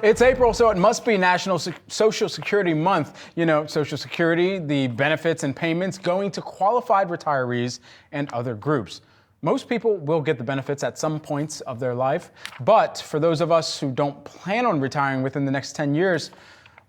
It's April, so it must be National Social Security Month. You know, Social Security, the benefits and payments going to qualified retirees and other groups. Most people will get the benefits at some points of their life, but for those of us who don't plan on retiring within the next 10 years,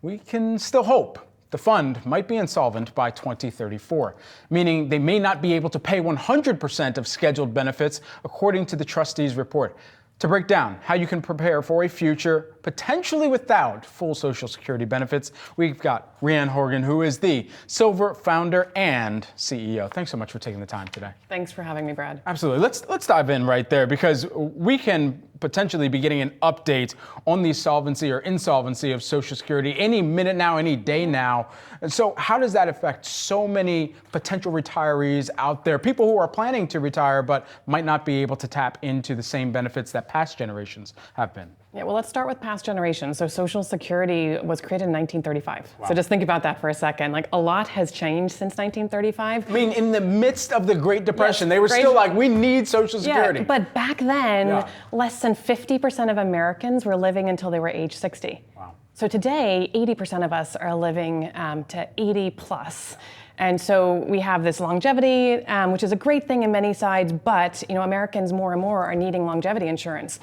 we can still hope. The fund might be insolvent by 2034, meaning they may not be able to pay 100% of scheduled benefits, according to the Trustees report. To break down how you can prepare for a future potentially without full Social Security benefits, we've got Rhian Horgan, who is the Silvur founder and CEO. Thanks so much for taking the time today. Thanks for having me, Brad. Absolutely. Let's dive in right there, because we can potentially be getting an update on the solvency or insolvency of Social Security any minute now, any day now. And so how does that affect so many potential retirees out there, people who are planning to retire but might not be able to tap into the same benefits that past generations have been? Yeah, well, let's start with past generations. So Social Security was created in 1935. Wow. So just think about that for a second. Like, a lot has changed since 1935. I mean, in the midst of the Great Depression, they were still like, we need Social Security. Yeah, but back then, less than 50% of Americans were living until they were age 60. Wow. So today, 80% of us are living to 80 plus. And so we have this longevity, which is a great thing in many sides, but Americans more and more are needing longevity insurance.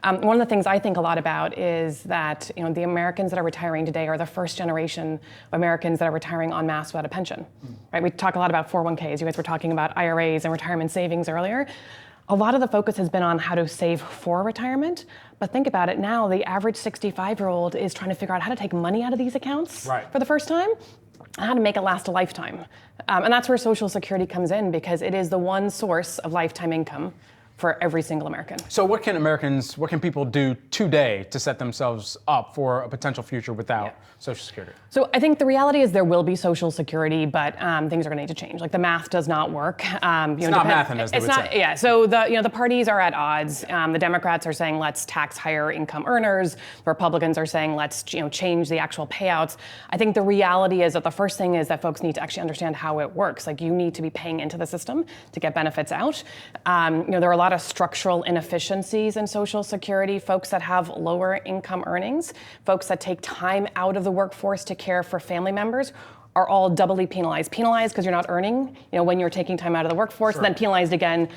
One of the things I think a lot about is that the Americans that are retiring today are the first generation of Americans that are retiring en masse without a pension. Right? We talk a lot about 401ks. You guys were talking about IRAs and retirement savings earlier. A lot of the focus has been on how to save for retirement, but think about it now, the average 65-year-old is trying to figure out how to take money out of these accounts for the first time, and how to make it last a lifetime. And that's where Social Security comes in, because it is the one source of lifetime income for every single American. So what can people do today to set themselves up for a potential future without Social Security? So I think the reality is there will be Social Security, but things are going to need to change. Like, the math does not work. It's not mathing, as they would say. Yeah. So the parties are at odds. The Democrats are saying let's tax higher income earners. The Republicans are saying let's change the actual payouts. I think the reality is that the first thing is that folks need to actually understand how it works. Like, you need to be paying into the system to get benefits out. There are a lot of structural inefficiencies in Social Security. Folks that have lower income earnings, folks that take time out of the workforce to care for family members, are all doubly penalized. Penalized because you're not earning, when you're taking time out of the workforce, and then penalized again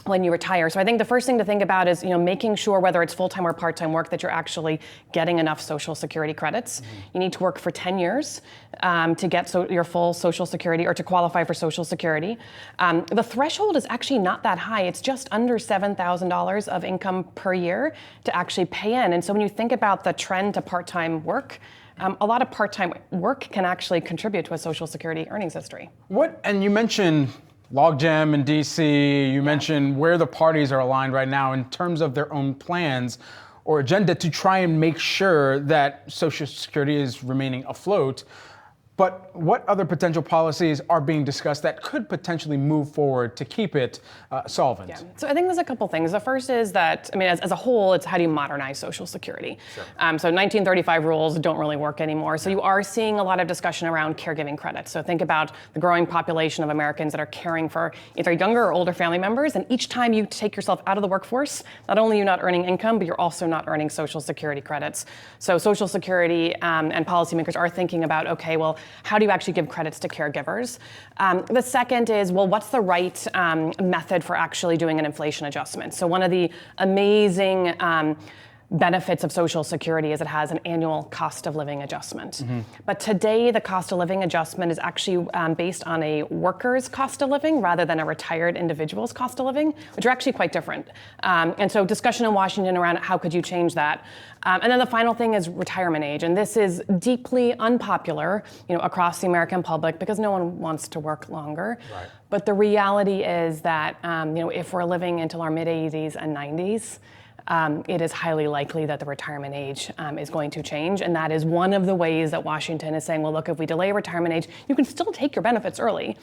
when you retire. So I think the first thing to think about is, making sure, whether it's full-time or part-time work, that you're actually getting enough Social Security credits. You need to work for 10 years to get your full Social Security, or to qualify for Social Security. The threshold is actually not that high. It's just under $7,000 of income per year to actually pay in. And so when you think about the trend to part-time work, a lot of part-time work can actually contribute to a Social Security earnings history. And you mentioned logjam in DC, you mentioned where the parties are aligned right now in terms of their own plans or agenda to try and make sure that Social Security is remaining afloat. But what other potential policies are being discussed that could potentially move forward to keep it solvent? Yeah. So I think there's a couple things. The first is that, as a whole, it's how do you modernize Social Security? Sure. So 1935 rules don't really work anymore. So you are seeing a lot of discussion around caregiving credits. So think about the growing population of Americans that are caring for either younger or older family members. And each time you take yourself out of the workforce, not only are you not earning income, but you're also not earning Social Security credits. So Social Security and policymakers are thinking about, okay, well, how do you actually give credits to caregivers? The second is, well, what's the right method for actually doing an inflation adjustment? So one of the amazing benefits of Social Security is it has an annual cost of living adjustment. But today, the cost of living adjustment is actually based on a worker's cost of living rather than a retired individual's cost of living, which are actually quite different. And so discussion in Washington around how could you change that. And then the final thing is retirement age. And this is deeply unpopular across the American public because no one wants to work longer. Right. But the reality is that if we're living until our mid-80s and 90s, it is highly likely that the retirement age is going to change. And that is one of the ways that Washington is saying, well, look, if we delay retirement age, you can still take your benefits early.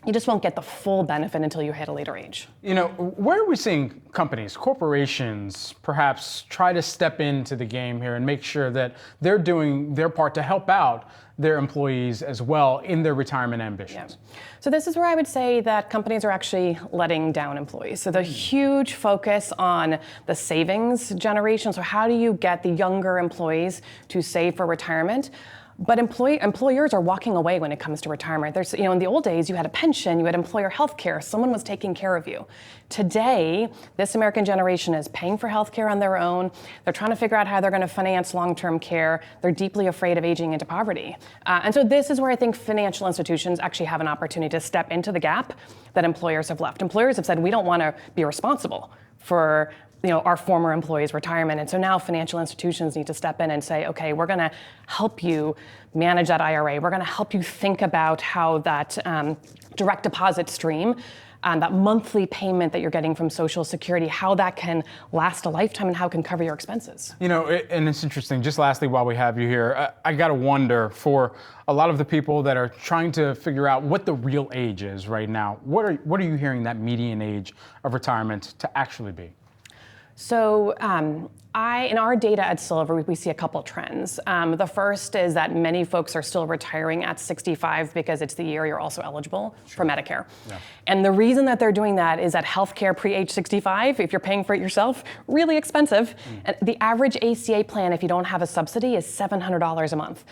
you just won't get the full benefit until you hit a later age. You know, where are we seeing companies, corporations, perhaps try to step into the game here and make sure that they're doing their part to help out their employees as well in their retirement ambitions? Yeah. So this is where I would say that companies are actually letting down employees. So the huge focus on the savings generation. So how do you get the younger employees to save for retirement? But employers are walking away when it comes to retirement. There's, in the old days, you had a pension, you had employer health care, someone was taking care of you. Today, this American generation is paying for health care on their own. They're trying to figure out how they're going to finance long-term care. They're deeply afraid of aging into poverty. And so this is where I think financial institutions actually have an opportunity to step into the gap that employers have left. Employers have said, we don't want to be responsible for our former employees' retirement. And so now financial institutions need to step in and say, okay, we're going to help you manage that IRA. We're going to help you think about how that direct deposit stream, that monthly payment that you're getting from Social Security, how that can last a lifetime and how it can cover your expenses. And it's interesting, just lastly, while we have you here, I got to wonder for a lot of the people that are trying to figure out what the real age is right now, what are you hearing that median age of retirement to actually be? So in our data at Silvur, we see a couple trends. The first is that many folks are still retiring at 65 because it's the year you're also eligible for Medicare. Yeah. And the reason that they're doing that is that healthcare pre-age 65, if you're paying for it yourself, really expensive. And the average ACA plan, if you don't have a subsidy, is $700 a month.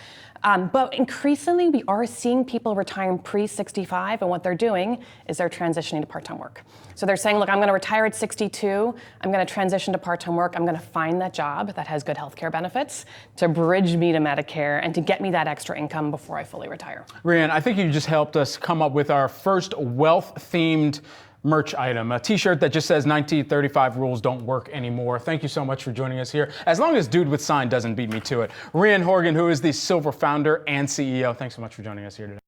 But increasingly, we are seeing people retiring pre-65, and what they're doing is they're transitioning to part-time work. So they're saying, look, I'm going to retire at 62, I'm going to transition to part-time work, I'm going to find that job that has good healthcare benefits to bridge me to Medicare and to get me that extra income before I fully retire. Rhian, I think you just helped us come up with our first wealth-themed merch item, a t-shirt that just says 1935 rules don't work anymore. Thank you so much for joining us here. As long as Dude with Sign doesn't beat me to it. Rhian Horgan, who is the Silvur founder and CEO, thanks so much for joining us here today.